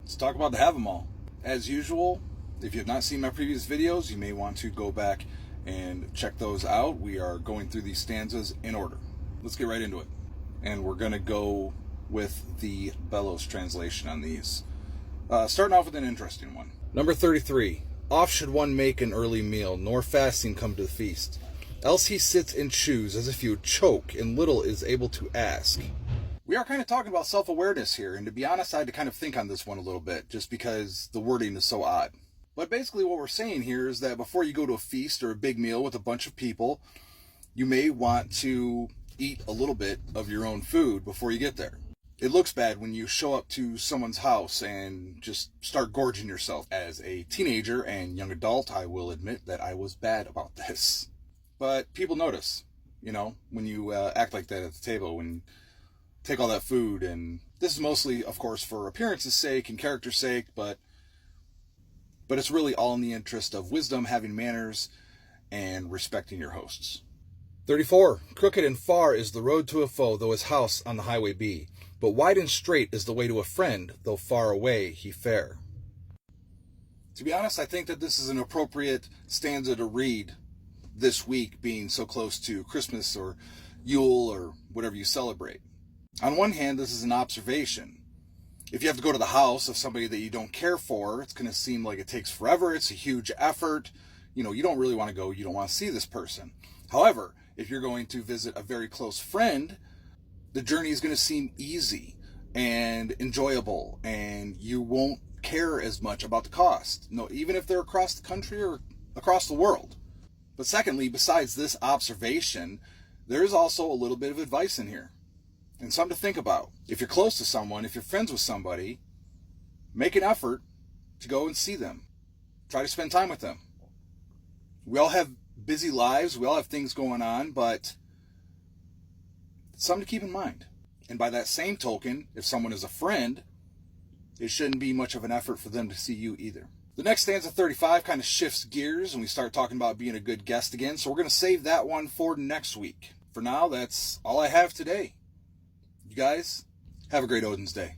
Let's talk about the Havamal. As usual, if you have not seen my previous videos, you may want to go back and check those out. We are going through these stanzas in order. Let's get right into it. And we're going to go with the Bellows translation on these. Starting off with an interesting one. Number 33. Oft should one make an early meal, nor fasting come to the feast. Else he sits and chews as if he would choke, and little is able to ask. We are kind of talking about self-awareness here, and to be honest, I had to kind of think on this one a little bit, just because the wording is so odd. But basically what we're saying here is that before you go to a feast or a big meal with a bunch of people, you may want to eat a little bit of your own food before you get there. It looks bad when you show up to someone's house and just start gorging yourself. As a teenager and young adult, I will admit that I was bad about this. But people notice, when you act like that at the table, when you take all that food. And this is mostly, of course, for appearance's sake and character's sake, but it's really all in the interest of wisdom, having manners, and respecting your hosts. 34. Crooked and far is the road to a foe, though his house on the highway be. But wide and straight is the way to a friend, though far away he fare. To be honest, I think that this is an appropriate stanza to read this week, being so close to Christmas or Yule or whatever you celebrate. On one hand, this is an observation. If you have to go to the house of somebody that you don't care for, it's going to seem like it takes forever. It's a huge effort. You don't really want to go. You don't want to see this person. However, if you're going to visit a very close friend, the journey is going to seem easy and enjoyable, and you won't care as much about the cost. No, even if they're across the country or across the world. But secondly, besides this observation, there is also a little bit of advice in here. And something to think about. If you're close to someone, if you're friends with somebody, make an effort to go and see them. Try to spend time with them. We all have busy lives. We all have things going on, but it's something to keep in mind. And by that same token, if someone is a friend, it shouldn't be much of an effort for them to see you either. The next stanza, 35, kind of shifts gears and we start talking about being a good guest again. So we're going to save that one for next week. For now, that's all I have today. You guys, have a great Odin's Day.